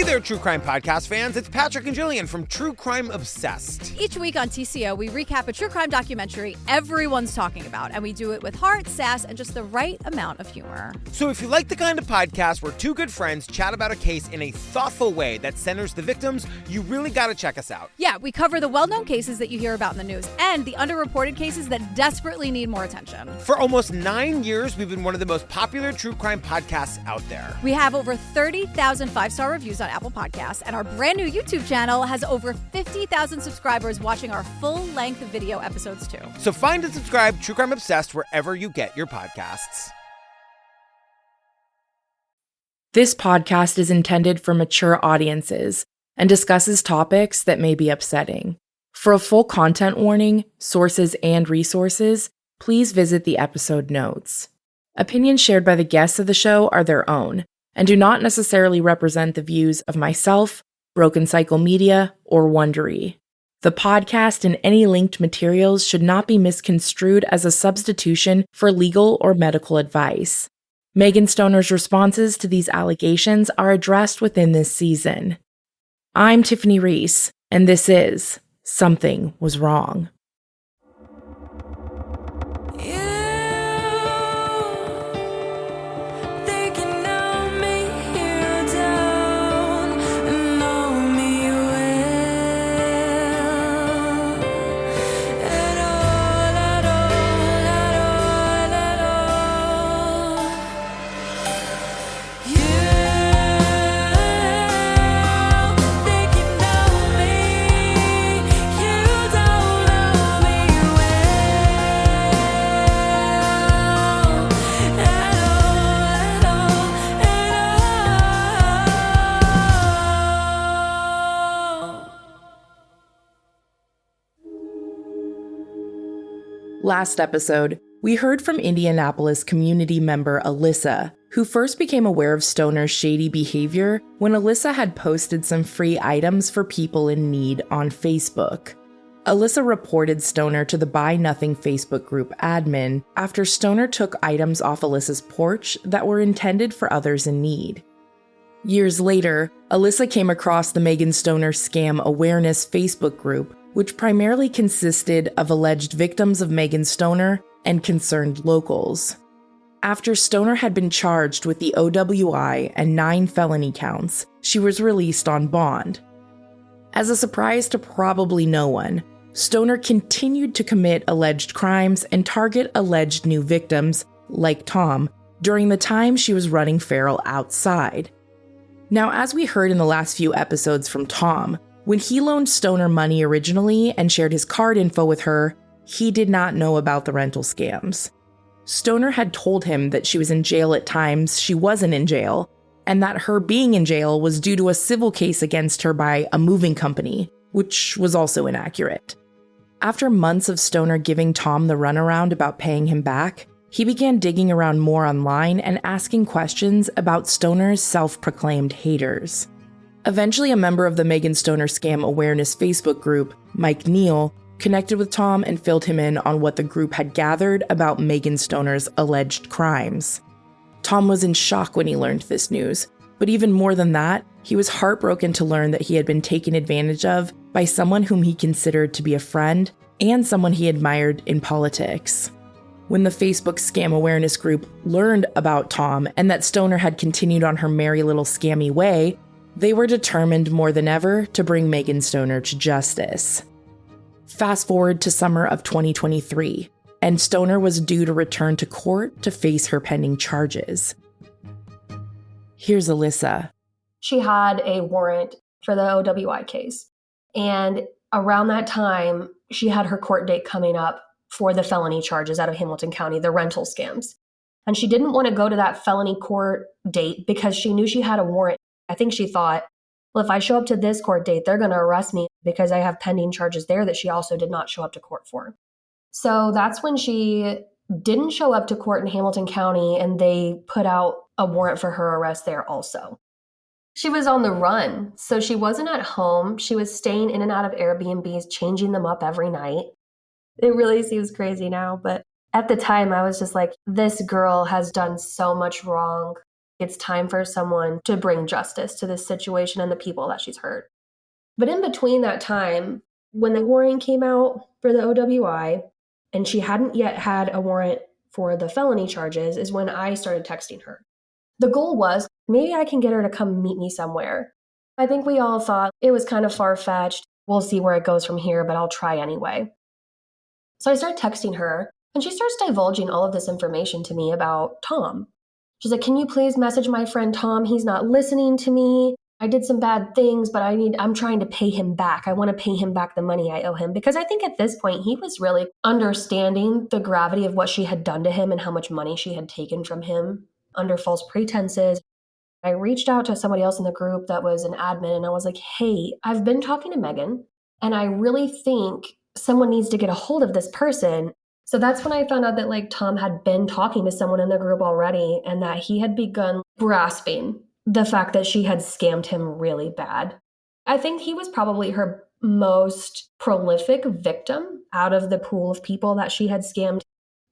Hey there, true crime podcast fans. It's Patrick and Jillian from True Crime Obsessed. Each week on TCO, we recap a true crime documentary everyone's talking about, and we do it with heart, sass, and just the right amount of humor. So if you like the kind of podcast where two good friends chat about a case in a thoughtful way that centers the victims, you really gotta check us out. Yeah, we cover the well-known cases that you hear about in the news and the underreported cases that desperately need more attention. For almost 9 years, we've been one of the most popular true crime podcasts out there. We have over 30,000 five-star reviews on Apple Podcasts, and our brand new YouTube channel has over 50,000 subscribers watching our full-length video episodes too. So find and subscribe True Crime Obsessed wherever you get your podcasts. This podcast is intended for mature audiences and discusses topics that may be upsetting. For a full content warning, sources, and resources, please visit the episode notes. Opinions shared by the guests of the show are their own and do not necessarily represent the views of myself, Broken Cycle Media, or Wondery. The podcast and any linked materials should not be misconstrued as a substitution for legal or medical advice. Megan Stoner's responses to these allegations are addressed within this season. I'm Tiffany Reese, and this is Something Was Wrong. Last episode, we heard from Indianapolis community member Alyssa, who first became aware of Stoner's shady behavior when Alyssa had posted some free items for people in need on Facebook. Alyssa reported Stoner to the Buy Nothing Facebook group admin after Stoner took items off Alyssa's porch that were intended for others in need. Years later, Alyssa came across the Megan Stoner Scam Awareness Facebook group, which primarily consisted of alleged victims of Megan Stoner and concerned locals. After Stoner had been charged with the OWI and 9 felony counts, she was released on bond. As a surprise to probably no one, Stoner continued to commit alleged crimes and target alleged new victims, like Tom, during the time she was running feral outside. Now, as we heard in the last few episodes from Tom, when he loaned Stoner money originally and shared his card info with her, he did not know about the rental scams. Stoner had told him that she was in jail at times she wasn't in jail, and that her being in jail was due to a civil case against her by a moving company, which was also inaccurate. After months of Stoner giving Tom the runaround about paying him back, he began digging around more online and asking questions about Stoner's self-proclaimed haters. Eventually, a member of the Megan Stoner Scam Awareness Facebook group, Mike Neal, connected with Tom and filled him in on what the group had gathered about Megan Stoner's alleged crimes. Tom was in shock when he learned this news, but even more than that, he was heartbroken to learn that he had been taken advantage of by someone whom he considered to be a friend and someone he admired in politics. When the Facebook Scam Awareness group learned about Tom and that Stoner had continued on her merry little scammy way, they were determined more than ever to bring Megan Stoner to justice. Fast forward to summer of 2023, and Stoner was due to return to court to face her pending charges. Here's Alyssa. She had a warrant for the OWI case, and around that time, she had her court date coming up for the felony charges out of Hamilton County, the rental scams. And she didn't want to go to that felony court date because she knew she had a warrant. I think she thought, well, if I show up to this court date, they're going to arrest me because I have pending charges there that she also did not show up to court for. So that's when she didn't show up to court in Hamilton County, and they put out a warrant for her arrest there also. She was on the run, so she wasn't at home. She was staying in and out of Airbnbs, changing them up every night. It really seems crazy now, but at the time I was just like, this girl has done so much wrong. It's time for someone to bring justice to this situation and the people that she's hurt. But in between that time, when the warrant came out for the OWI, and she hadn't yet had a warrant for the felony charges, is when I started texting her. The goal was, maybe I can get her to come meet me somewhere. I think we all thought it was kind of far-fetched. We'll see where it goes from here, but I'll try anyway. So I started texting her, and she starts divulging all of this information to me about Tom. She's like, can you please message my friend Tom? He's not listening to me. I did some bad things, but I'm trying to pay him back. I want to pay him back the money I owe him. Because I think at this point, he was really understanding the gravity of what she had done to him and how much money she had taken from him under false pretenses. I reached out to somebody else in the group that was an admin, and I was like, hey, I've been talking to Megan, and I really think someone needs to get a hold of this person. So that's when I found out that like Tom had been talking to someone in the group already, and that he had begun grasping the fact that she had scammed him really bad. I think he was probably her most prolific victim out of the pool of people that she had scammed.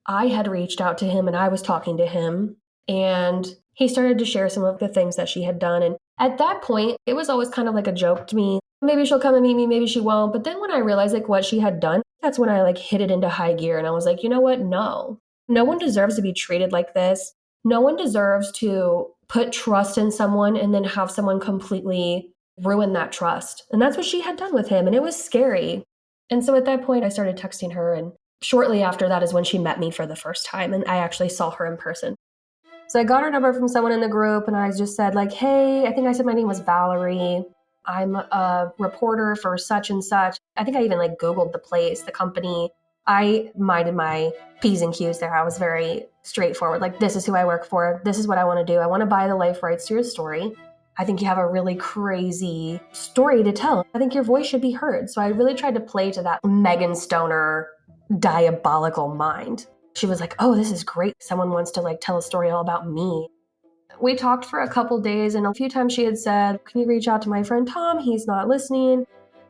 I had reached out to him and I was talking to him, and he started to share some of the things that she had done. And at that point, it was always kind of like a joke to me. Maybe she'll come and meet me, maybe she won't. But then when I realized like what she had done, that's when I like hit it into high gear. And I was like, you know what? No one deserves to be treated like this. No one deserves to put trust in someone and then have someone completely ruin that trust. And that's what she had done with him. And it was scary. And so at that point, I started texting her. And shortly after that is when she met me for the first time. And I actually saw her in person. So I got her number from someone in the group. And I just said like, hey, I think I said my name was Valerie. I'm a reporter for such and such. I think I even like Googled the place, the company. I minded my P's and Q's there. I was very straightforward. Like, this is who I work for. This is what I want to do. I want to buy the life rights to your story. I think you have a really crazy story to tell. I think your voice should be heard. So I really tried to play to that Megan Stoner diabolical mind. She was like, oh, this is great. Someone wants to like tell a story all about me. We talked for a couple days, and a few times she had said, can you reach out to my friend Tom? He's not listening.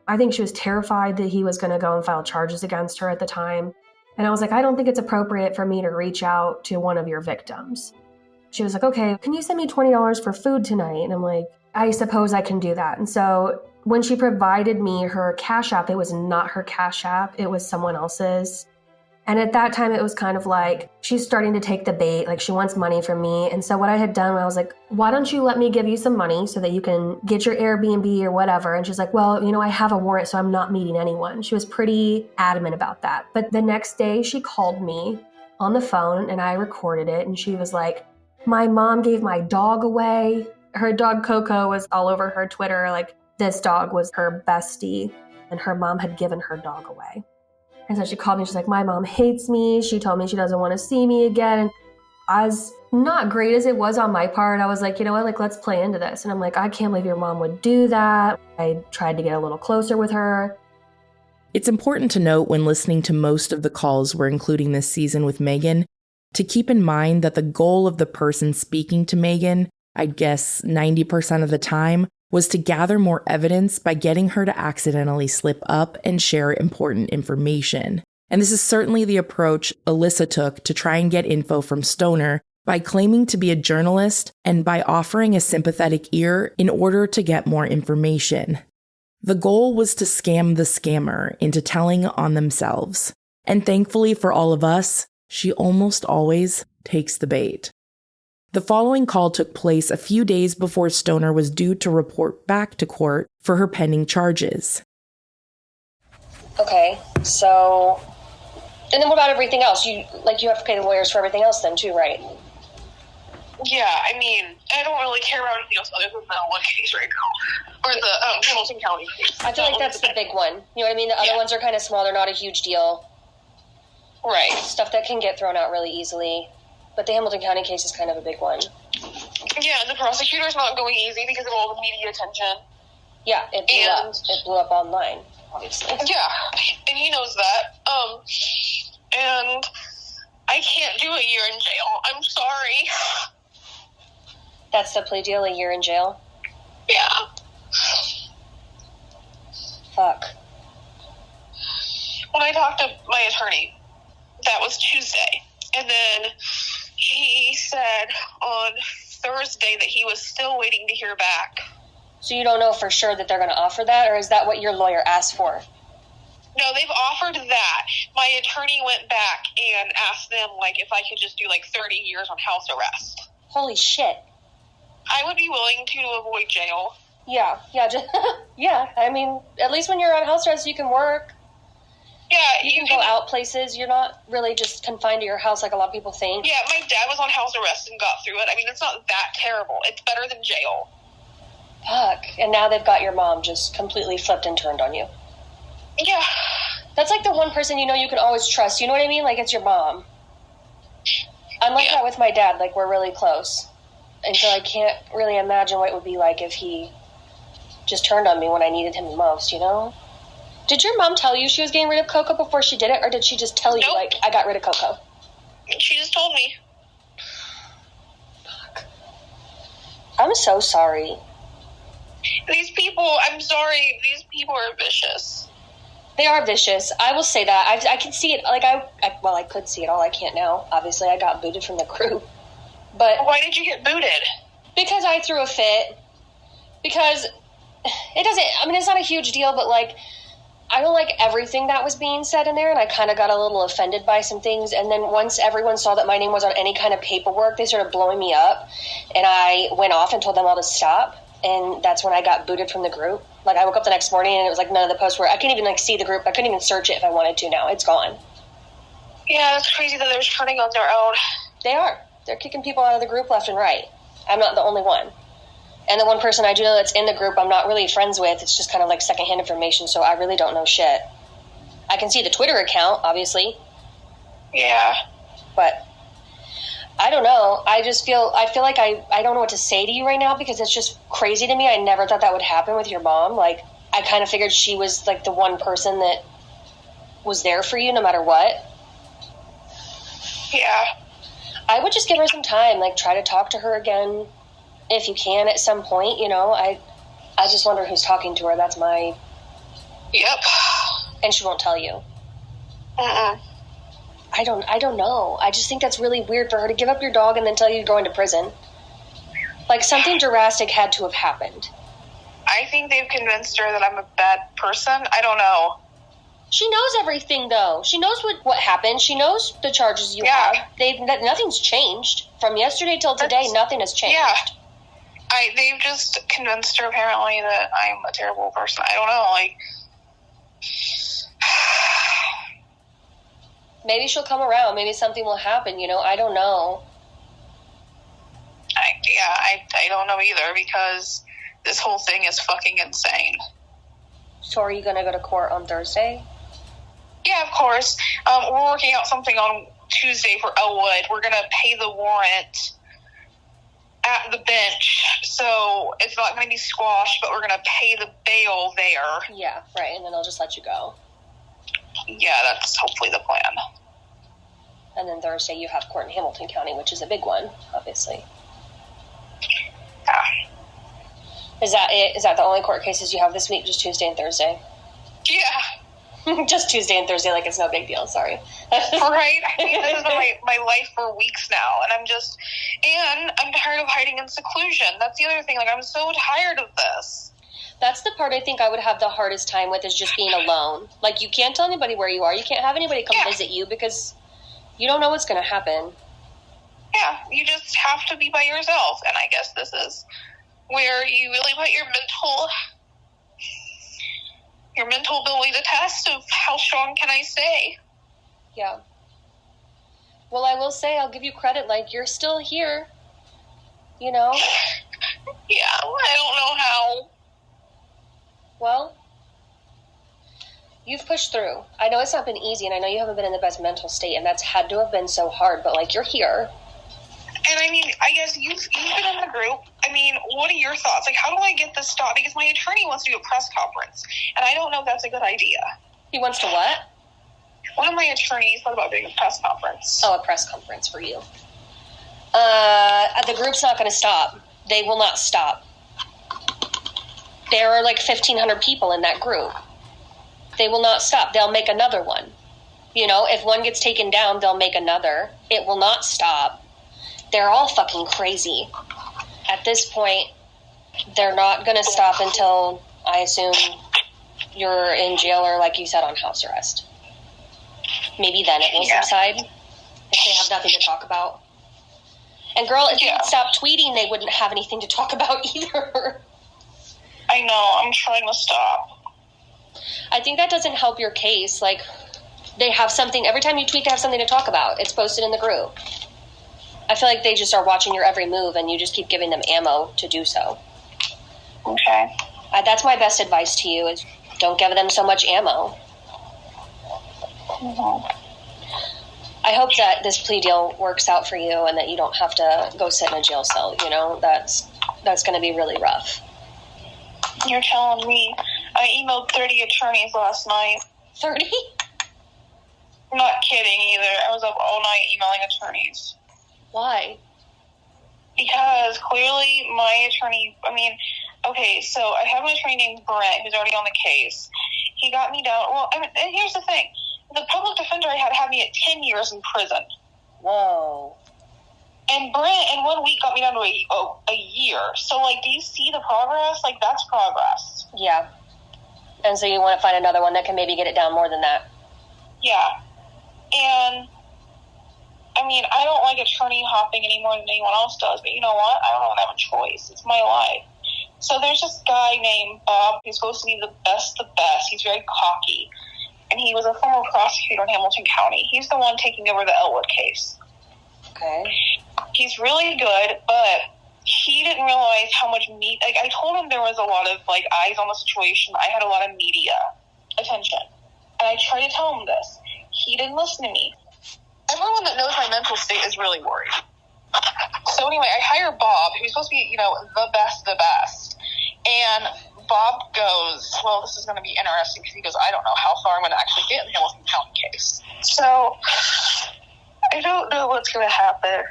I think she was terrified that he was going to go and file charges against her at the time. And I was like, I don't think it's appropriate for me to reach out to one of your victims. She was like, okay, can you send me $20 for food tonight? And I'm like, I suppose I can do that. And so when she provided me her Cash App, it was not her Cash App. It was someone else's. And at that time, it was kind of like, she's starting to take the bait, like she wants money from me. And so what I had done, I was like, why don't you let me give you some money so that you can get your Airbnb or whatever? And she's like, well, I have a warrant, so I'm not meeting anyone. She was pretty adamant about that. But the next day she called me on the phone and I recorded it. And she was like, my mom gave my dog away. Her dog Coco was all over her Twitter. Like, this dog was her bestie and her mom had given her dog away. And so she called me, she's like, my mom hates me. She told me she doesn't want to see me again. As not great as it was on my part, I was like, you know what, like, let's play into this. And I'm like, I can't believe your mom would do that. I tried to get a little closer with her. It's important to note when listening to most of the calls we're including this season with Megan, to keep in mind that the goal of the person speaking to Megan, I'd guess 90% of the time, was to gather more evidence by getting her to accidentally slip up and share important information. And this is certainly the approach Alyssa took to try and get info from Stoner by claiming to be a journalist and by offering a sympathetic ear in order to get more information. The goal was to scam the scammer into telling on themselves. And thankfully for all of us, she almost always takes the bait. The following call took place a few days before Stoner was due to report back to court for her pending charges. Okay, so, and then what about everything else? You have to pay the lawyers for everything else then too, right? Yeah, I mean, I don't really care about anything else other than that one case right now. Or the Hamilton County case. I feel like that's the big one. You know what I mean? The other ones are kind of small. They're not a huge deal. Right. Stuff that can get thrown out really easily. But the Hamilton County case is kind of a big one. Yeah, and the prosecutor's not going easy because of all the media attention. Yeah, it blew up. It blew up online, obviously. Yeah, and he knows that. And I can't do a year in jail. I'm sorry. That's the plea deal, a year in jail? Yeah. Fuck. When I talked to my attorney, that was Tuesday. And then he said on Thursday that he was still waiting to hear back. So you don't know for sure that they're going to offer that, or is that what your lawyer asked for? No, they've offered that. My attorney went back and asked them, like, if I could just do, like, 30 years on house arrest. Holy shit. I would be willing to avoid jail. Yeah, just, yeah. I mean, at least when you're on house arrest, you can work. Yeah. You can go out places. You're not really just confined to your house like a lot of people think. Yeah, my dad was on house arrest and got through it. I mean, it's not that terrible. It's better than jail. Fuck. And now they've got your mom just completely flipped and turned on you. Yeah. That's like the one person you know you can always trust. You know what I mean? Like, it's your mom. I'm like that with my dad. Like, we're really close. And so I can't really imagine what it would be like if he just turned on me when I needed him the most, you know? Did your mom tell you she was getting rid of Coco before she did it? Or did she just tell you, like, I got rid of Coco? She just told me. Fuck. I'm so sorry. These people, I'm sorry, these people are vicious. They are vicious. I will say that. I can see it. Like, I could see it all. I can't now. Obviously, I got booted from the group. But why did you get booted? Because I threw a fit. Because it doesn't, I mean, it's not a huge deal, but, like, I don't like everything that was being said in there, and I kind of got a little offended by some things. And then once everyone saw that my name was on any kind of paperwork, they started blowing me up. And I went off and told them all to stop. And that's when I got booted from the group. Like, I woke up the next morning and it was like none of the posts were, I couldn't even, like, see the group. I couldn't even search it if I wanted to now. It's gone. Yeah, that's crazy that they're turning on their own. They are. They're kicking people out of the group left and right. I'm not the only one. And the one person I do know that's in the group I'm not really friends with. It's just kind of like secondhand information, so I really don't know shit. I can see the Twitter account, obviously. Yeah. But I don't know. I feel like I don't know what to say to you right now because it's just crazy to me. I never thought that would happen with your mom. Like, I kind of figured she was, like, the one person that was there for you no matter what. Yeah. I would just give her some time. Like, try to talk to her again if you can at some point, you know. I just wonder who's talking to her. That's my... Yep. And she won't tell you. Uh-uh. I don't know. I just think that's really weird for her to give up your dog and then tell you you're going to prison. Like, something drastic had to have happened. I think they've convinced her that I'm a bad person. I don't know. She knows everything, though. She knows what happened. She knows the charges you have. Nothing's changed. From yesterday till today, nothing has changed. Yeah. They've just convinced her, apparently, that I'm a terrible person. I don't know, like... Maybe she'll come around. Maybe something will happen, you know? I don't know. I don't know either, because this whole thing is fucking insane. So are you going to go to court on Thursday? Yeah, of course. We're working out something on Tuesday for Elwood. We're going to pay the warrant at the bench, so it's not going to be squashed, but we're going to pay the bail there. Yeah, right, and then they'll just let you go. Yeah, that's hopefully the plan. And then Thursday you have court in Hamilton County, which is a big one, obviously. Yeah. Is that it? Is that the only court cases you have this week, just Tuesday and Thursday? Yeah. Just Tuesday and Thursday, like it's no big deal, sorry. Right? I mean, this is my life for weeks now, and I'm tired of hiding in seclusion. That's the other thing, like, I'm so tired of this. That's the part I think I would have the hardest time with, is just being alone. Like, you can't tell anybody where you are. You can't have anybody come visit you because you don't know what's going to happen. Yeah, you just have to be by yourself, and I guess this is where you really put your mental ability to test of how strong can I stay. Yeah. Well, I will say, I'll give you credit, like, you're still here, you know? Yeah, I don't know how. Well, you've pushed through. I know it's not been easy, and I know you haven't been in the best mental state, and that's had to have been so hard, but, like, you're here. And I mean, I guess you've been in the group. I mean, what are your thoughts? Like, how do I get this stopped? Because my attorney wants to do a press conference, and I don't know if that's a good idea. He wants to what? One of my attorneys thought about doing a press conference. Oh, a press conference for you. The group's not going to stop. They will not stop. There are like 1,500 people in that group. They will not stop. They'll make another one. You know, if one gets taken down, they'll make another. It will not stop. they're all fucking crazy. At this point, they're not going to stop until, I assume, you're in jail or, like you said, on house arrest. Maybe then it will subside if they have nothing to talk about. And girl, if they would stop tweeting, they wouldn't have anything to talk about either. I know. I'm trying to stop. I think that doesn't help your case. Like, they have something, every time you tweet, they have something to talk about. It's posted in the group. I feel like they just are watching your every move, and you just keep giving them ammo to do so. Okay. That's my best advice to you, is don't give them so much ammo. Mm-hmm. I hope that this plea deal works out for you and that you don't have to go sit in a jail cell, you know? That's going to be really rough. You're telling me. I emailed 30 attorneys last night. 30? I'm not kidding either. I was up all night emailing attorneys. Why? Because clearly my attorney, okay, so I have an attorney named Brent who's already on the case. He got me down, and here's the thing. The public defender I had me at 10 years in prison. Whoa. And Brent, in 1 week, got me down to a year. So, like, do you see the progress? Like, that's progress. Yeah. And so you want to find another one that can maybe get it down more than that. Yeah. And, I don't like attorney hopping any more than anyone else does. But you know what? I don't have a choice. It's my life. So there's this guy named Bob who's supposed to be the best. He's very cocky. And he was a former prosecutor in Hamilton County. He's the one taking over the Elwood case. Okay. He's really good, but he didn't realize how much I told him there was a lot of, eyes on the situation. I had a lot of media attention. And I tried to tell him this. He didn't listen to me. Everyone that knows my mental state is really worried. So anyway, I hire Bob, who's supposed to be, the best. And Bob goes, well, this is going to be interesting, because he goes, I don't know how far I'm going to actually get in the Hamilton County case. So, I don't know what's going to happen.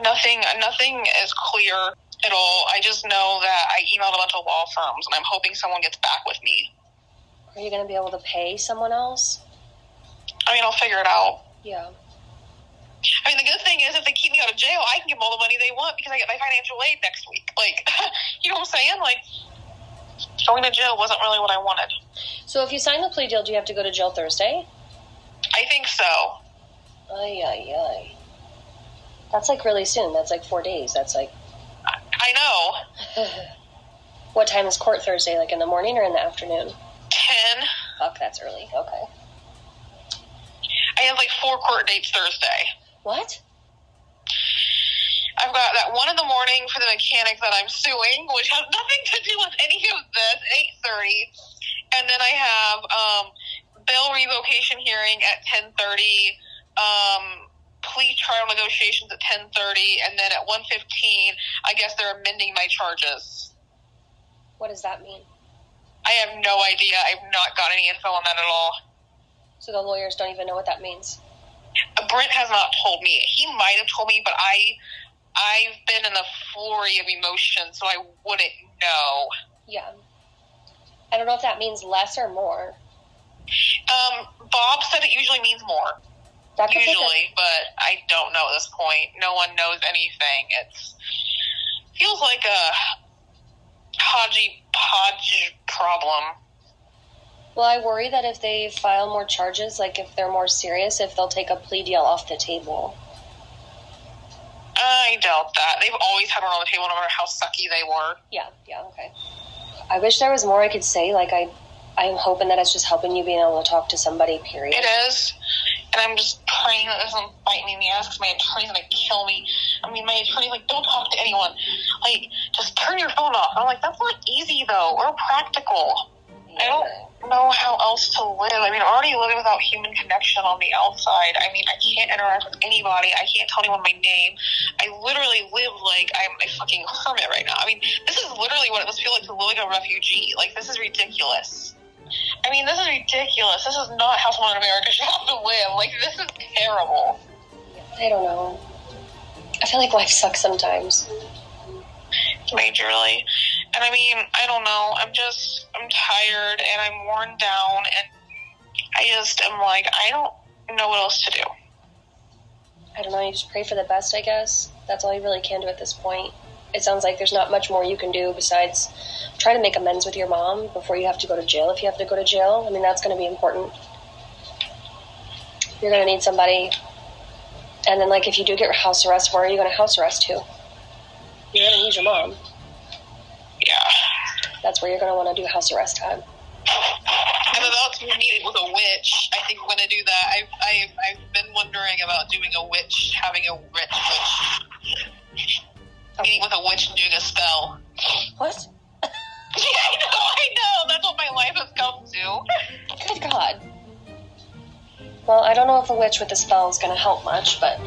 Nothing is clear at all. I just know that I emailed a bunch of law firms, and I'm hoping someone gets back with me. Are you going to be able to pay someone else? I'll figure it out. Yeah. The good thing is, if they keep me out of jail, I can give them all the money they want because I get my financial aid next week. You know what I'm saying? Going to jail wasn't really what I wanted. So if you sign the plea deal, do you have to go to jail Thursday? I think so. Ay. That's really soon. That's 4 days. That's I know. What time is court Thursday? In the morning or in the afternoon? 10. Fuck, that's early. Okay. I have 4 court dates Thursday. What? I've got that one in the morning for the mechanic that I'm suing, which has nothing to do with any of this, 8:30. And then I have bail revocation hearing at 10:30, plea trial negotiations at 10:30, and then at 1:15, I guess they're amending my charges. What does that mean? I have no idea. I've not got any info on that at all. So the lawyers don't even know what that means? Brent has not told me. He might have told me, but I've been in a flurry of emotion, so I wouldn't know. Yeah. I don't know if that means less or more. Bob said it usually means more. Usually, but I don't know at this point. No one knows anything. It feels like a hodgepodge problem. Well, I worry that if they file more charges, if they're more serious, if they'll take a plea deal off the table. I doubt that. They've always had one on the table no matter how sucky they were. Yeah, okay. I wish there was more I could say. I'm hoping that it's just helping you being able to talk to somebody, period. It is. And I'm just praying that this doesn't bite me in the ass because my attorney's going to kill me. My attorney's don't talk to anyone. Just turn your phone off. And I'm that's not easy, though, or practical. Yeah. I don't know how else to live. I'm already living without human connection on the outside. I can't interact with anybody. I can't tell anyone my name. I literally live like I'm a fucking hermit right now. This is literally what it must feel like to live like a refugee. This is ridiculous. This is ridiculous. This is not how someone in America should have to live. This is terrible. I don't know. I feel like life sucks sometimes. Majorly. And I don't know. I'm tired and I'm worn down and I just am I don't know what else to do. I don't know, you just pray for the best, I guess. That's all you really can do at this point. It sounds like there's not much more you can do besides try to make amends with your mom before you have to go to jail. If you have to go to jail, I mean, that's going to be important. You're going to need somebody. And then, like, if you do get house arrest, where are you going to house arrest to? You're going to need your mom. Yeah. That's where you're going to want to do house arrest time. I'm about to meet with a witch. I think I'm going to do that. I've been wondering about doing having a witch. Meeting with a witch and doing a spell. What? Yeah, I know. That's what my life has come to. Good God. Well, I don't know if a witch with a spell is going to help much, but...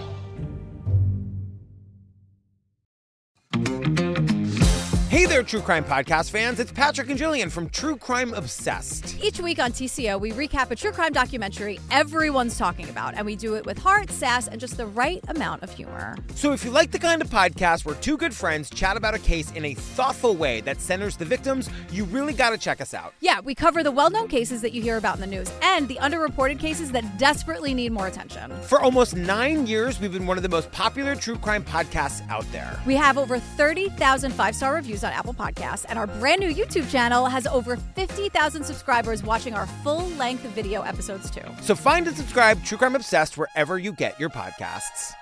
Hey there, True Crime Podcast fans. It's Patrick and Jillian from True Crime Obsessed. Each week on TCO, we recap a true crime documentary everyone's talking about, and we do it with heart, sass, and just the right amount of humor. So if you like the kind of podcast where two good friends chat about a case in a thoughtful way that centers the victims, you really got to check us out. Yeah, we cover the well-known cases that you hear about in the news and the underreported cases that desperately need more attention. For almost 9 years, we've been one of the most popular true crime podcasts out there. We have over 30,000 five-star reviews on Apple Podcasts, and our brand new YouTube channel has over 50,000 subscribers watching our full-length video episodes too. So find and subscribe True Crime Obsessed wherever you get your podcasts.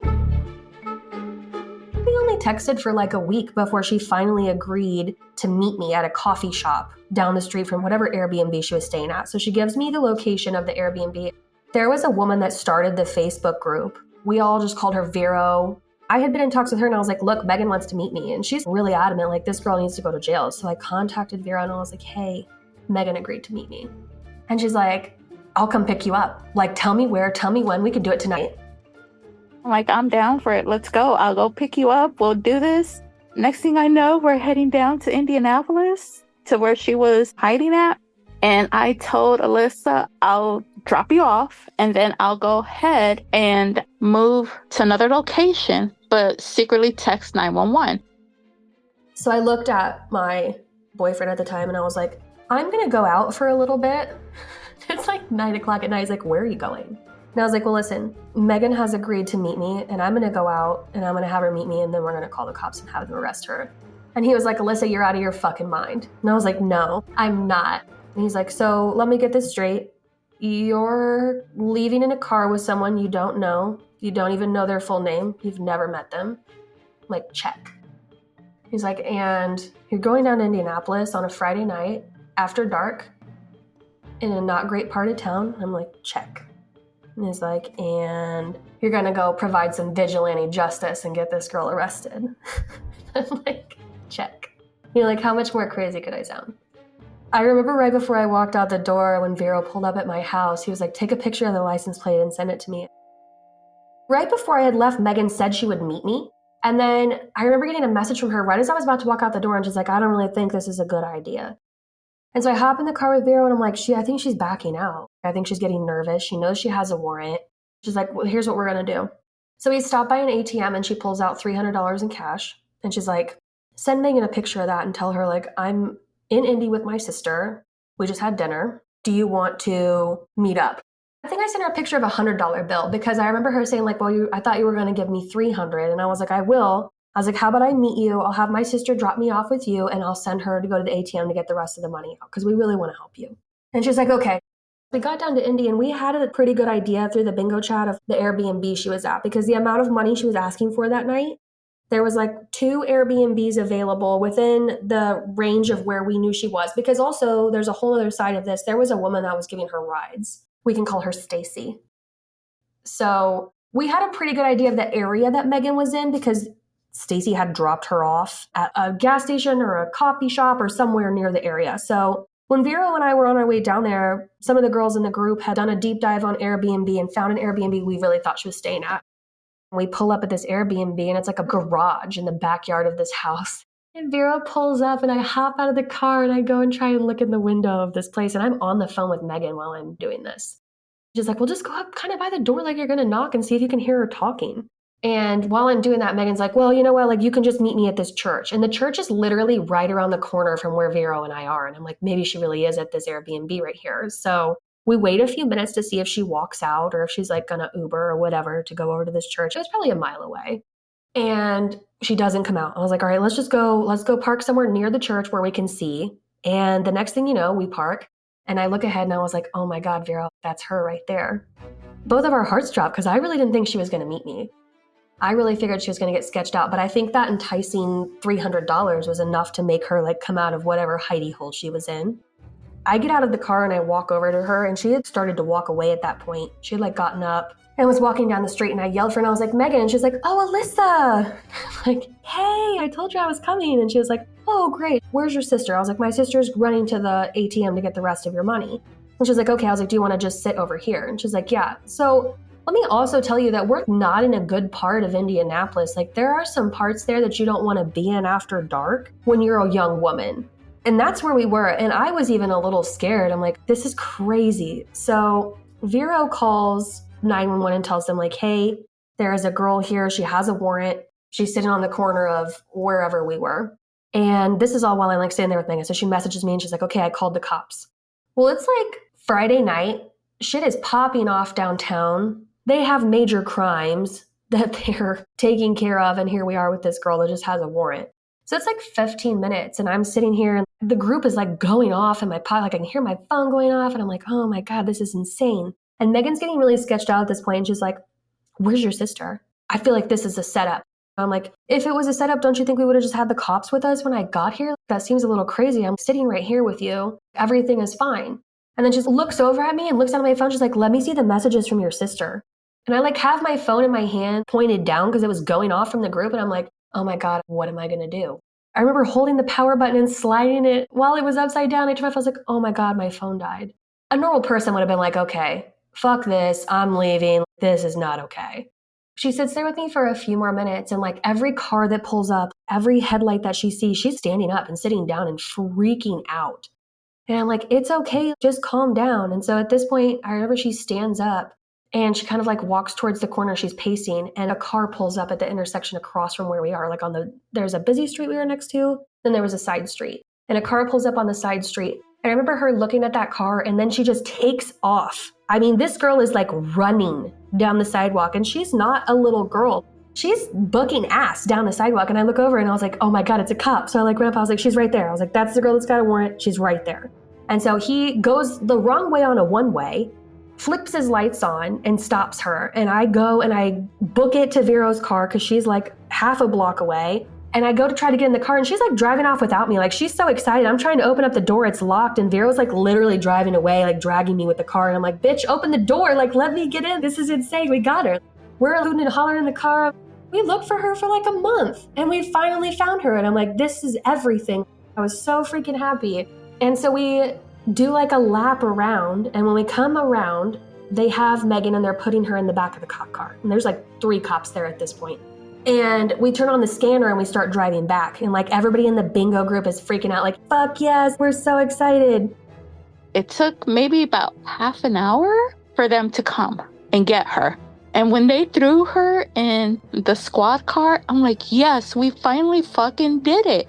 We only texted for like a week before she finally agreed to meet me at a coffee shop down the street from whatever Airbnb she was staying at. So she gives me the location of the Airbnb. There was a woman that started the Facebook group. We all just called her Vero. I had been in talks with her and I was like, look, Megan wants to meet me. And she's really adamant, like, this girl needs to go to jail. So I contacted Vero and I was like, hey, Megan agreed to meet me. And she's like, I'll come pick you up. Like, tell me where, tell me when, we could do it tonight. I'm like, I'm down for it. Let's go. I'll go pick you up. We'll do this. Next thing I know, we're heading down to Indianapolis to where she was hiding at. And I told Alyssa, I'll drop you off and then I'll go ahead and move to another location, but secretly text 911. So I looked at my boyfriend at the time and I was like, I'm going to go out for a little bit. It's like 9:00 at night. He's like, where are you going? And I was like, well, listen, Megan has agreed to meet me and I'm going to go out and I'm going to have her meet me and then we're going to call the cops and have them arrest her. And he was like, Alyssa, you're out of your fucking mind. And I was like, no, I'm not. And he's like, so let me get this straight. You're leaving in a car with someone you don't know. You don't even know their full name. You've never met them. I'm like, check. He's like, and you're going down to Indianapolis on a Friday night after dark in a not great part of town. I'm like, check. And he's like, and you're going to go provide some vigilante justice and get this girl arrested. I'm like, check. You know, like, how much more crazy could I sound? I remember right before I walked out the door when Vero pulled up at my house, he was like, take a picture of the license plate and send it to me. Right before I had left, Megan said she would meet me. And then I remember getting a message from her right as I was about to walk out the door and she's like, I don't really think this is a good idea. And so I hop in the car with Vero and I'm like, I think she's backing out. I think she's getting nervous. She knows she has a warrant. She's like, well, here's what we're going to do. So we stop by an ATM and she pulls out $300 in cash. And she's like, send Megan a picture of that and tell her, like, I'm in Indy with my sister. We just had dinner. Do you want to meet up? I think I sent her a picture of a $100 bill because I remember her saying, like, well, I thought you were going to give me $300. And I was like, I will. I was like, how about I meet you? I'll have my sister drop me off with you and I'll send her to go to the ATM to get the rest of the money out because we really want to help you. And she's like, okay. We got down to Indy and we had a pretty good idea through the bingo chat of the Airbnb she was at because the amount of money she was asking for that night, there was like 2 Airbnbs available within the range of where we knew she was. Because also there's a whole other side of this. There was a woman that was giving her rides. We can call her Stacy. So we had a pretty good idea of the area that Megan was in because Stacy had dropped her off at a gas station or a coffee shop or somewhere near the area. So when Vero and I were on our way down there, some of the girls in the group had done a deep dive on Airbnb and found an Airbnb we really thought she was staying at. We pull up at this Airbnb and it's like a garage in the backyard of this house. And Vero pulls up and I hop out of the car and I go and try and look in the window of this place. And I'm on the phone with Megan while I'm doing this. She's like, well, just go up kind of by the door like you're going to knock and see if you can hear her talking. And while I'm doing that, Megan's like, well, you know what? Like, you can just meet me at this church. And the church is literally right around the corner from where Vero and I are. And I'm like, maybe she really is at this Airbnb right here. So We wait a few minutes to see if she walks out or if she's like going to Uber or whatever to go over to this church. It was probably a mile away. And she doesn't come out. I was like, all right, let's go park somewhere near the church where we can see. And the next thing you know, we park. And I look ahead and I was like, oh my God, Vera, that's her right there. Both of our hearts dropped because I really didn't think she was going to meet me. I really figured she was going to get sketched out. But I think that enticing $300 was enough to make her like come out of whatever hidey hole she was in. I get out of the car and I walk over to her, and she had started to walk away at that point. She had like gotten up and was walking down the street, and I yelled for her and I was like, Megan, and she's like, oh, Alyssa. I'm like, hey, I told you I was coming. And she was like, oh, great. Where's your sister? I was like, my sister's running to the ATM to get the rest of your money. And she's like, okay. I was like, do you want to just sit over here? And she's like, yeah. So let me also tell you that we're not in a good part of Indianapolis. Like there are some parts there that you don't want to be in after dark when you're a young woman. And that's where we were. And I was even a little scared. I'm like, this is crazy. So Vero calls 911 and tells them like, hey, there is a girl here. She has a warrant. She's sitting on the corner of wherever we were. And this is all while I'm like standing there with Megan. So she messages me and she's like, okay, I called the cops. Well, it's like Friday night. Shit is popping off downtown. They have major crimes that they're taking care of. And here we are with this girl that just has a warrant. So it's like 15 minutes and I'm sitting here and the group is like going off in my pod. Like I can hear my phone going off and I'm like, oh my God, this is insane. And Megan's getting really sketched out at this point. And she's like, where's your sister? I feel like this is a setup. I'm like, if it was a setup, don't you think we would have just had the cops with us when I got here? That seems a little crazy. I'm sitting right here with you. Everything is fine. And then she just looks over at me and looks down at my phone. She's like, let me see the messages from your sister. And I like have my phone in my hand pointed down because it was going off from the group. And I'm like, oh my God, what am I going to do? I remember holding the power button and sliding it while it was upside down. I turned my phone, I was like, oh my God, my phone died. A normal person would have been like, okay, fuck this. I'm leaving. This is not okay. She sits there with me for a few more minutes. And like every car that pulls up, every headlight that she sees, she's standing up and sitting down and freaking out. And I'm like, it's okay. Just calm down. And so at this point, I remember she stands up and she kind of like walks towards the corner. She's pacing and a car pulls up at the intersection across from where we are. Like there's a busy street we were next to. Then there was a side street and a car pulls up on the side street. And I remember her looking at that car and then she just takes off. I mean, this girl is like running down the sidewalk and she's not a little girl. She's booking ass down the sidewalk. And I look over and I was like, oh my God, it's a cop. So I like ran up. I was like, she's right there. I was like, that's the girl that's got a warrant. She's right there. And so he goes the wrong way on a one-way, flips his lights on and stops her. And I go and I book it to Vero's car because she's like half a block away. And I go to try to get in the car and she's like driving off without me. Like she's so excited. I'm trying to open up the door. It's locked. And Vero's like literally driving away, like dragging me with the car. And I'm like, bitch, open the door. Like, let me get in. This is insane. We got her. We're hooting and hollering in the car. We looked for her for like a month and we finally found her. And I'm like, this is everything. I was so freaking happy. And so we do like a lap around. And when we come around, they have Megan and they're putting her in the back of the cop car. And there's like 3 cops there at this point. And we turn on the scanner and we start driving back. And like everybody in the bingo group is freaking out like, fuck yes, we're so excited. It took maybe about half an hour for them to come and get her. And when they threw her in the squad car, I'm like, yes, we finally fucking did it.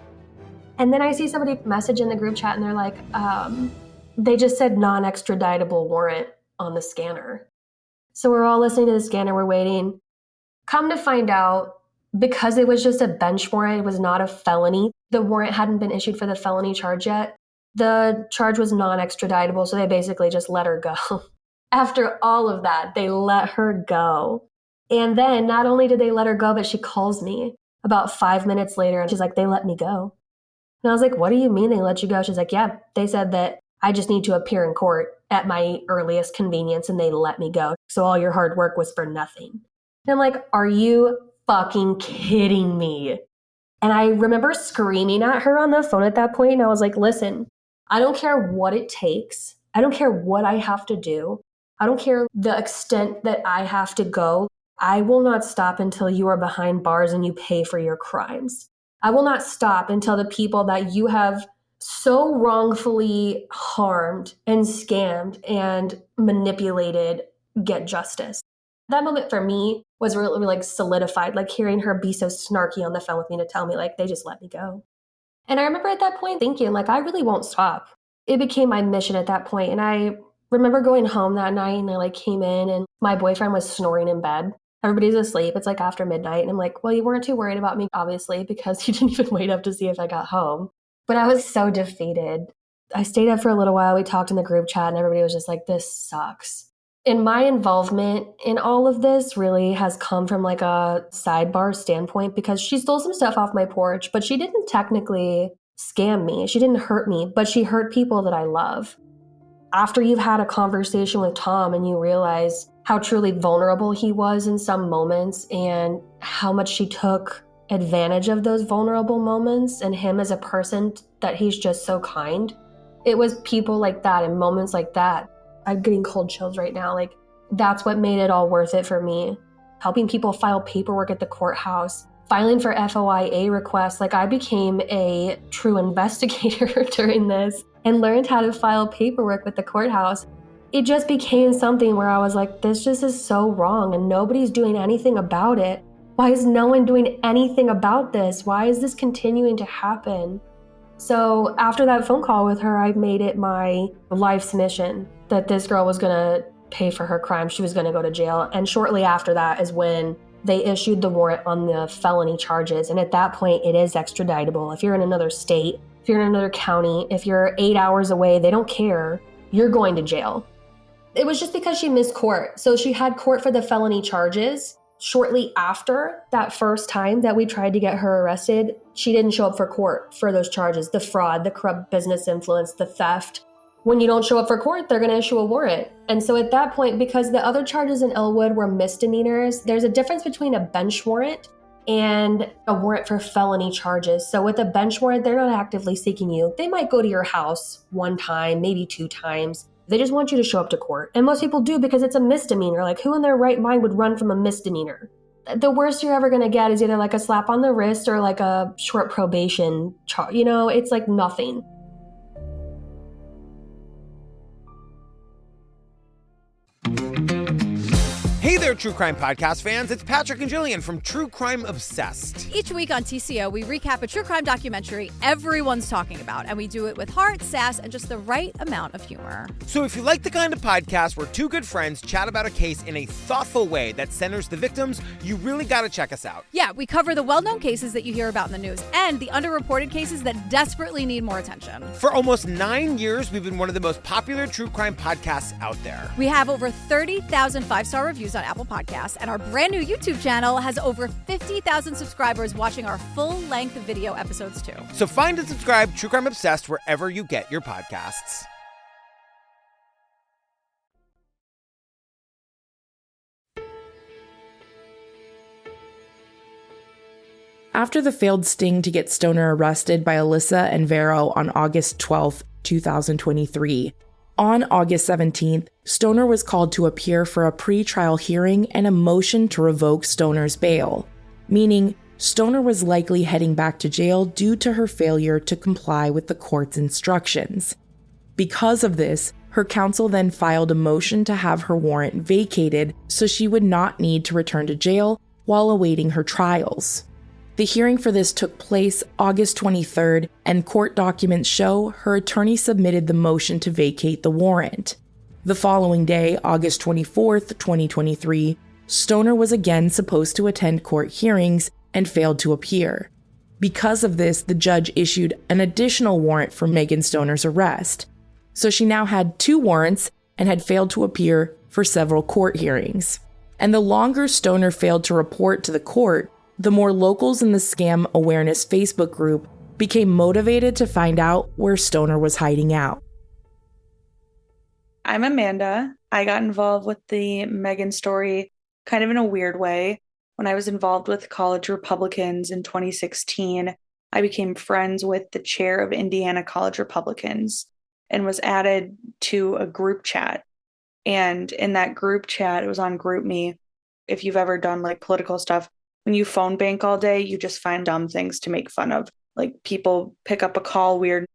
And then I see somebody message in the group chat and they're like, they just said non-extraditable warrant on the scanner. So we're all listening to the scanner, we're waiting. Come to find out, because it was just a bench warrant, it was not a felony. The warrant hadn't been issued for the felony charge yet. The charge was non-extraditable, so they basically just let her go. After all of that, they let her go. And then not only did they let her go, but she calls me about 5 minutes later and she's like, they let me go. And I was like, what do you mean they let you go? She's like, yeah, they said that I just need to appear in court at my earliest convenience and they let me go. So all your hard work was for nothing. And I'm like, are you fucking kidding me? And I remember screaming at her on the phone at that point. And I was like, listen, I don't care what it takes. I don't care what I have to do. I don't care the extent that I have to go. I will not stop until you are behind bars and you pay for your crimes. I will not stop until the people that you have so wrongfully harmed and scammed and manipulated get justice. That moment for me was really like solidified, like hearing her be so snarky on the phone with me to tell me like they just let me go. And I remember at that point thinking like I really won't stop. It became my mission at that point. And I remember going home that night and I like came in and my boyfriend was snoring in bed. Everybody's asleep. It's like after midnight. And I'm like, well, you weren't too worried about me, obviously, because you didn't even wait up to see if I got home. But I was so defeated. I stayed up for a little while. We talked in the group chat and everybody was just like, this sucks. And my involvement in all of this really has come from like a sidebar standpoint because she stole some stuff off my porch, but she didn't technically scam me. She didn't hurt me, but she hurt people that I love. After you've had a conversation with Tom and you realize how truly vulnerable he was in some moments and how much she took advantage of those vulnerable moments and him as a person that he's just so kind. It was people like that and moments like that. I'm getting cold chills right now. Like, that's what made it all worth it for me. Helping people file paperwork at the courthouse, filing for FOIA requests. Like, I became a true investigator during this and learned how to file paperwork with the courthouse. It just became something where I was like, this just is so wrong and nobody's doing anything about it. Why is no one doing anything about this? Why is this continuing to happen? So after that phone call with her, I made it my life's mission that this girl was going to pay for her crime. She was going to go to jail. And shortly after that is when they issued the warrant on the felony charges. And at that point, it is extraditable. If you're in another state, if you're in another county, if you're 8 hours away, they don't care. You're going to jail. It was just because she missed court. So she had court for the felony charges. Shortly after that first time that we tried to get her arrested, she didn't show up for court for those charges, the fraud, the corrupt business influence, the theft. When you don't show up for court, they're going to issue a warrant. And so at that point, because the other charges in Elwood were misdemeanors, there's a difference between a bench warrant and a warrant for felony charges. So with a bench warrant, they're not actively seeking you. They might go to your house one time, maybe 2 times. They just want you to show up to court. And most people do because it's a misdemeanor. Like, who in their right mind would run from a misdemeanor? The worst you're ever going to get is either like a slap on the wrist or like a short probation charge. You know, it's like nothing. Hey there, True Crime Podcast fans. It's Patrick and Jillian from True Crime Obsessed. Each week on TCO, we recap a true crime documentary everyone's talking about, and we do it with heart, sass, and just the right amount of humor. So if you like the kind of podcast where two good friends chat about a case in a thoughtful way that centers the victims, you really got to check us out. Yeah, we cover the well-known cases that you hear about in the news and the underreported cases that desperately need more attention. For almost 9 years, we've been one of the most popular true crime podcasts out there. We have over 30,000 5-star reviews on Apple Podcasts, and our brand new YouTube channel has over 50,000 subscribers watching our full-length video episodes too. So find and subscribe True Crime Obsessed wherever you get your podcasts. After the failed sting to get Stoner arrested by Alyssa and Vero on August 12, 2023, on August 17th, Stoner was called to appear for a pre-trial hearing and a motion to revoke Stoner's bail, meaning Stoner was likely heading back to jail due to her failure to comply with the court's instructions. Because of this, her counsel then filed a motion to have her warrant vacated so she would not need to return to jail while awaiting her trials. The hearing for this took place August 23rd, and court documents show her attorney submitted the motion to vacate the warrant. The following day, August 24th, 2023, Stoner was again supposed to attend court hearings and failed to appear. Because of this, the judge issued an additional warrant for Megan Stoner's arrest. So she now had 2 warrants and had failed to appear for several court hearings. And the longer Stoner failed to report to the court, the more locals in the Scam Awareness Facebook group became motivated to find out where Stoner was hiding out. I'm Amanda. I got involved with the Megan story kind of in a weird way. When I was involved with college Republicans in 2016, I became friends with the chair of Indiana College Republicans and was added to a group chat. And in that group chat, it was on GroupMe. If you've ever done like political stuff, when you phone bank all day, you just find dumb things to make fun of. Like people pick up a call weird.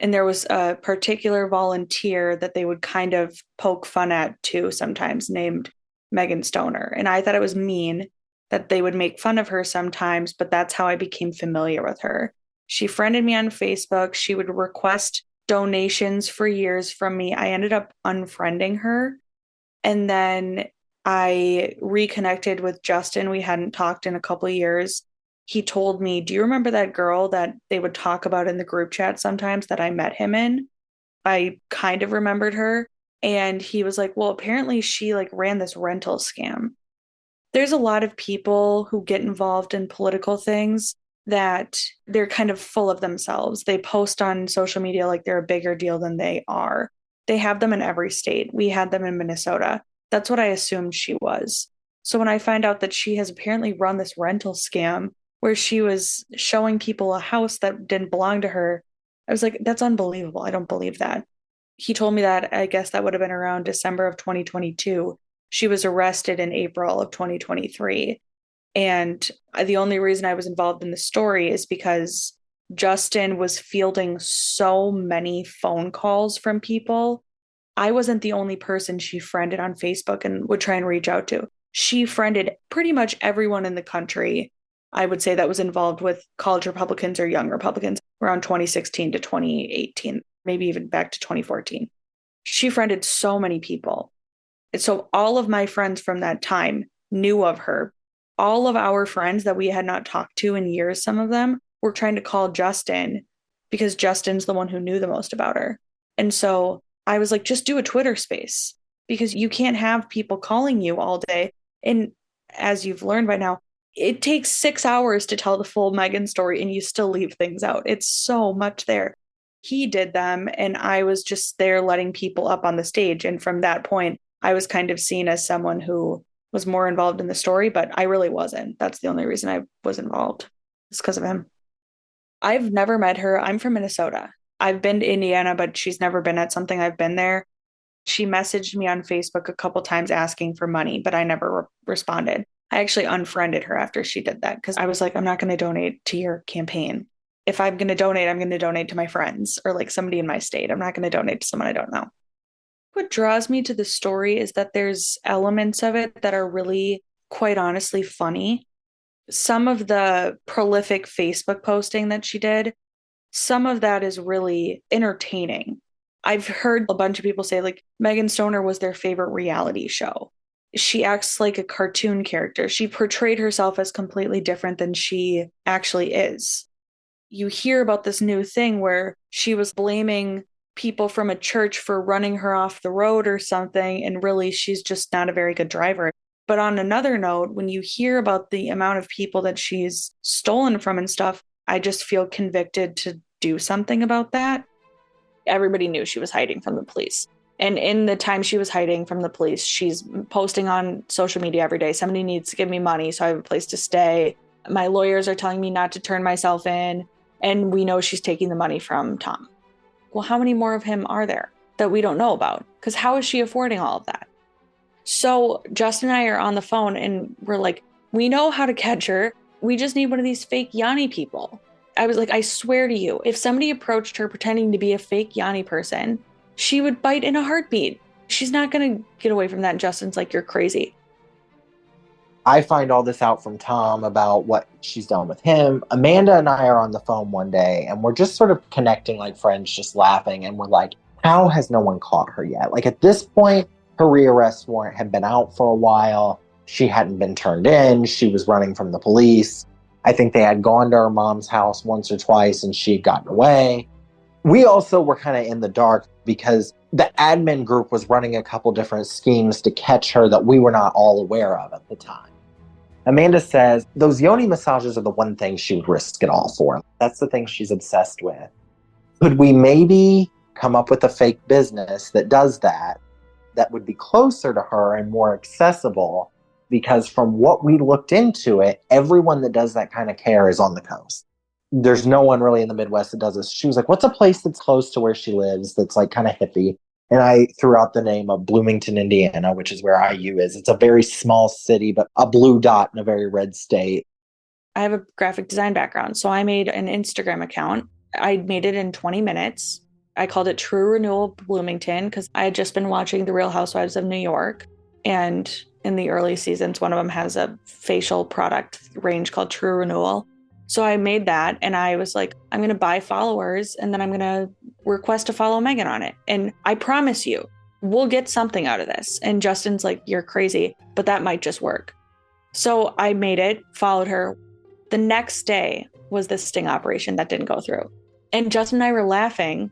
And there was a particular volunteer that they would kind of poke fun at too sometimes, named Megan Stoner. And I thought it was mean that they would make fun of her sometimes, but that's how I became familiar with her. She friended me on Facebook. She would request donations for years from me. I ended up unfriending her. And then I reconnected with Justin. We hadn't talked in a couple of years. He told me, do you remember that girl that they would talk about in the group chat sometimes that I met him in? I kind of remembered her. And he was like, well, apparently she like ran this rental scam. There's a lot of people who get involved in political things that they're kind of full of themselves. They post on social media like they're a bigger deal than they are. They have them in every state. We had them in Minnesota. That's what I assumed she was. So when I find out that she has apparently run this rental scam where she was showing people a house that didn't belong to her, I was like, that's unbelievable. I don't believe that. He told me that, I guess that would have been around December of 2022. She was arrested in April of 2023. And the only reason I was involved in the story is because Justin was fielding so many phone calls from people. I wasn't the only person she friended on Facebook and would try and reach out to. She friended pretty much everyone in the country, I would say, that was involved with college Republicans or young Republicans around 2016 to 2018, maybe even back to 2014. She friended so many people. And so all of my friends from that time knew of her. All of our friends that we had not talked to in years, some of them were trying to call Justin because Justin's the one who knew the most about her. And so I was like, just do a Twitter space because you can't have people calling you all day. And as you've learned by now, it takes 6 hours to tell the full Megan story and you still leave things out. It's so much there. He did them and I was just there letting people up on the stage. And from that point, I was kind of seen as someone who was more involved in the story, but I really wasn't. That's the only reason I was involved. It's because of him. I've never met her. I'm from Minnesota. I've been to Indiana, but she's never been at something. I've been there. She messaged me on Facebook a couple times asking for money, but I never responded. I actually unfriended her after she did that because I was like, I'm not going to donate to your campaign. If I'm going to donate, I'm going to donate to my friends or like somebody in my state. I'm not going to donate to someone I don't know. What draws me to the story is that there's elements of it that are really, quite honestly, funny. Some of the prolific Facebook posting that she did, some of that is really entertaining. I've heard a bunch of people say like Megan Stoner was their favorite reality show. She acts like a cartoon character. She portrayed herself as completely different than she actually is. You hear about this new thing where she was blaming people from a church for running her off the road or something, and really she's just not a very good driver. But on another note, when you hear about the amount of people that she's stolen from and stuff, I just feel convicted to do something about that. Everybody knew she was hiding from the police. And in the time she was hiding from the police, she's posting on social media every day, somebody needs to give me money so I have a place to stay. My lawyers are telling me not to turn myself in. And we know she's taking the money from Tom. Well, how many more of him are there that we don't know about? Because how is she affording all of that? So Justin and I are on the phone and we're like, we know how to catch her. We just need one of these fake Yanni people. I was like, I swear to you, if somebody approached her pretending to be a fake Yanni person, she would bite in a heartbeat. She's not going to get away from that. And Justin's like, you're crazy. I find all this out from Tom about what she's done with him. Amanda and I are on the phone one day and we're just sort of connecting like friends, just laughing. And we're like, how has no one caught her yet? Like at this point, her rearrest warrant had been out for a while. She hadn't been turned in. She was running from the police. I think they had gone to her mom's house once or twice and she had gotten away. We also were kind of in the dark because the admin group was running a couple different schemes to catch her that we were not all aware of at the time. Amanda says those yoni massages are the one thing she would risk it all for. That's the thing she's obsessed with. Could we maybe come up with a fake business that does that would be closer to her and more accessible? Because from what we looked into it, everyone that does that kind of care is on the coast. There's no one really in the Midwest that does this. She was like, what's a place that's close to where she lives that's like kind of hippie? And I threw out the name of Bloomington, Indiana, which is where IU is. It's a very small city, but a blue dot in a very red state. I have a graphic design background, so I made an Instagram account. I made it in 20 minutes. I called it True Renewal Bloomington because I had just been watching The Real Housewives of New York. And in the early seasons, one of them has a facial product range called True Renewal. So I made that and I was like, I'm going to buy followers and then I'm going to request to follow Megan on it. And I promise you, we'll get something out of this. And Justin's like, you're crazy, but that might just work. So I made it, followed her. The next day was the sting operation that didn't go through. And Justin and I were laughing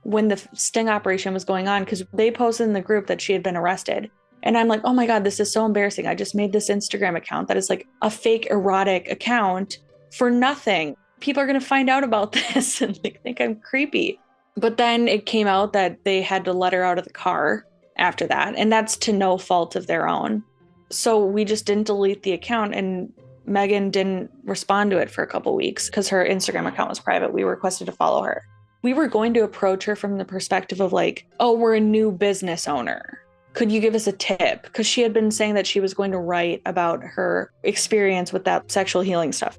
when the sting operation was going on because they posted in the group that she had been arrested. And I'm like, oh my God, this is so embarrassing. I just made this Instagram account that is like a fake erotic account for nothing. People are going to find out about this and like think I'm creepy. But then it came out that they had to let her out of the car after that. And that's to no fault of their own. So we just didn't delete the account, and Megan didn't respond to it for a couple weeks because her Instagram account was private. We requested to follow her. We were going to approach her from the perspective of like, oh, we're a new business owner. Could you give us a tip? Because she had been saying that she was going to write about her experience with that sexual healing stuff.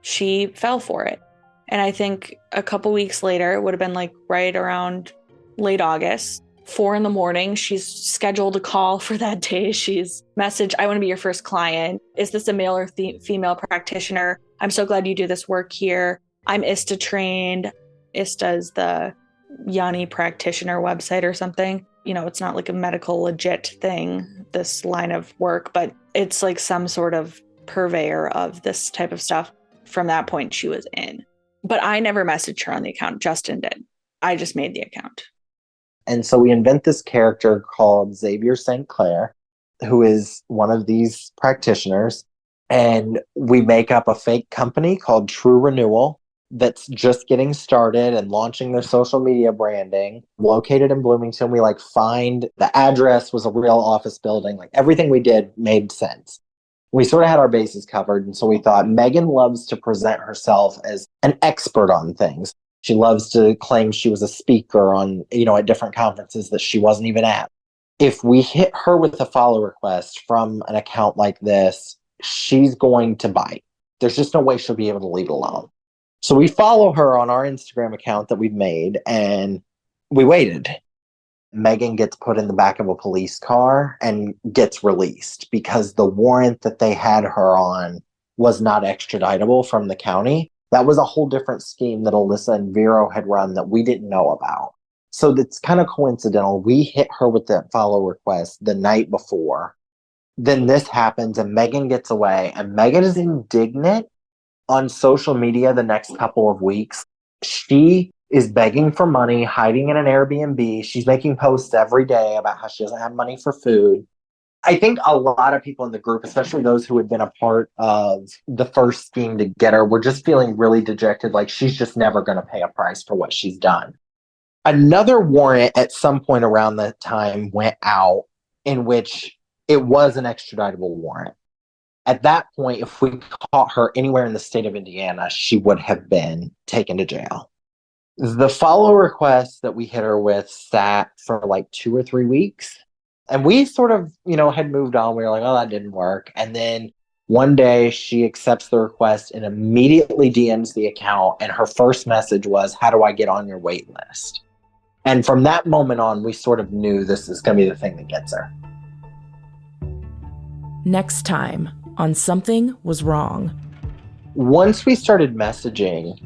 She fell for it. And I think a couple weeks later, it would have been like right around late August, 4 a.m, she's scheduled a call for that day. She's messaged, I want to be your first client. Is this a male or female practitioner? I'm so glad you do this work here. I'm ISTA trained. ISTA is the Yanni practitioner website or something. You know, it's not like a medical legit thing, this line of work, but it's like some sort of purveyor of this type of stuff. From that point, she was in. But I never messaged her on the account. Justin did. I just made the account. And so we invent this character called Xavier St. Clair, who is one of these practitioners. And we make up a fake company called True Renewal that's just getting started and launching their social media branding, located in Bloomington. We find the address was a real office building. Everything we did made sense. We sort of had our bases covered. And so we thought Megan loves to present herself as an expert on things. She loves to claim she was a speaker on, at different conferences that she wasn't even at. If we hit her with a follow request from an account like this, she's going to bite. There's just no way she'll be able to leave it alone. So we follow her on our Instagram account that we've made, and we waited. Megan gets put in the back of a police car and gets released because the warrant that they had her on was not extraditable from the county. That was a whole different scheme that Alyssa and Vero had run that we didn't know about. So that's kind of coincidental. We hit her with that follow request the night before. Then this happens and Megan gets away. And Megan is indignant on social media the next couple of weeks. She is begging for money, hiding in an Airbnb. She's making posts every day about how she doesn't have money for food. I think a lot of people in the group, especially those who had been a part of the first scheme to get her, were just feeling really dejected, like she's just never going to pay a price for what she's done. Another warrant at some point around that time went out in which it was an extraditable warrant. At that point, if we caught her anywhere in the state of Indiana, she would have been taken to jail. The follow request that we hit her with sat for 2 or 3 weeks. And we sort of, had moved on. We were like, oh, that didn't work. And then one day she accepts the request and immediately DMs the account. And her first message was, how do I get on your wait list? And from that moment on, we sort of knew this is going to be the thing that gets her. Next time on Something Was Wrong. Once we started messaging,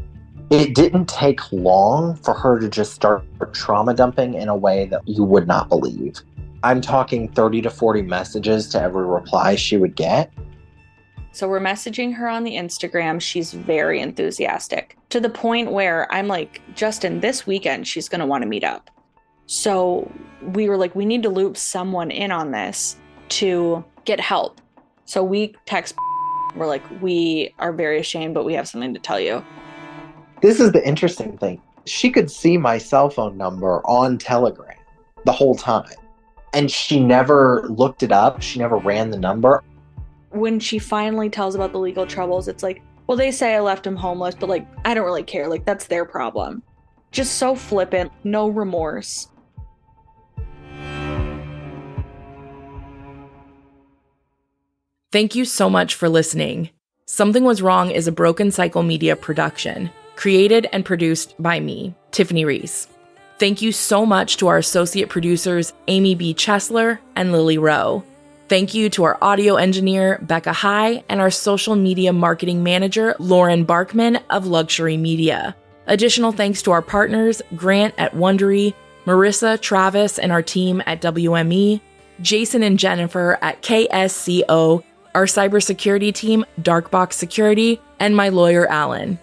it didn't take long for her to just start trauma dumping in a way that you would not believe. I'm talking 30 to 40 messages to every reply she would get. So we're messaging her on the Instagram. She's very enthusiastic to the point where I'm like, Justin, this weekend she's going to want to meet up. So we were like, we need to loop someone in on this to get help. So we text, we're like, we are very ashamed, but we have something to tell you. This is the interesting thing. She could see my cell phone number on Telegram the whole time. And she never looked it up. She never ran the number. When she finally tells about the legal troubles, it's like, well, they say I left him homeless, but I don't really care. That's their problem. Just so flippant, no remorse. Thank you so much for listening. Something Was Wrong is a Broken Cycle Media production, created and produced by me, Tiffany Reese. Thank you so much to our associate producers, Amy B. Chesler and Lily Rowe. Thank you to our audio engineer, Becca High, and our social media marketing manager, Lauren Barkman of Luxury Media. Additional thanks to our partners, Grant at Wondery, Marissa, Travis, and our team at WME, Jason and Jennifer at KSCO, our cybersecurity team, Darkbox Security, and my lawyer, Alan.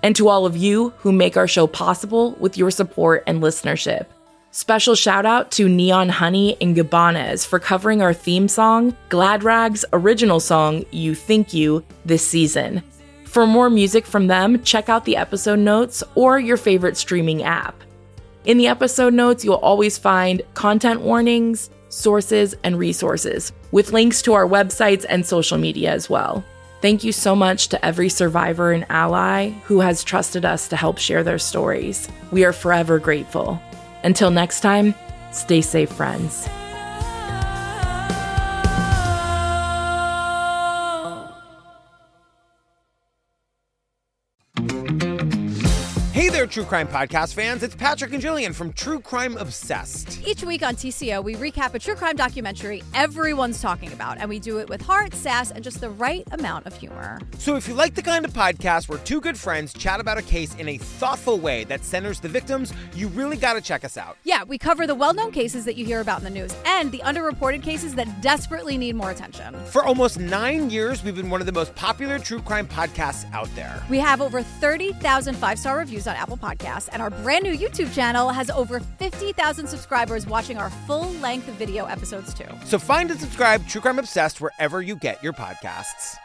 And to all of you who make our show possible with your support and listenership. Special shout out to NeonHoney and GIBBANEZ for covering our theme song, Glad Rag's original song, You Think You, this season. For more music from them, check out the episode notes or your favorite streaming app. In the episode notes, you'll always find content warnings, sources, and resources, with links to our websites and social media as well. Thank you so much to every survivor and ally who has trusted us to help share their stories. We are forever grateful. Until next time, stay safe, friends. Hey there, True Crime Podcast fans. It's Patrick and Jillian from True Crime Obsessed. Each week on TCO, we recap a true crime documentary everyone's talking about, and we do it with heart, sass, and just the right amount of humor. So if you like the kind of podcast where two good friends chat about a case in a thoughtful way that centers the victims, you really got to check us out. Yeah, we cover the well-known cases that you hear about in the news and the underreported cases that desperately need more attention. For almost 9 years, we've been one of the most popular true crime podcasts out there. We have over 30,000 five-star reviews on Apple Podcasts, and our brand new YouTube channel has over 50,000 subscribers watching our full-length video episodes too. So find and subscribe True Crime Obsessed wherever you get your podcasts.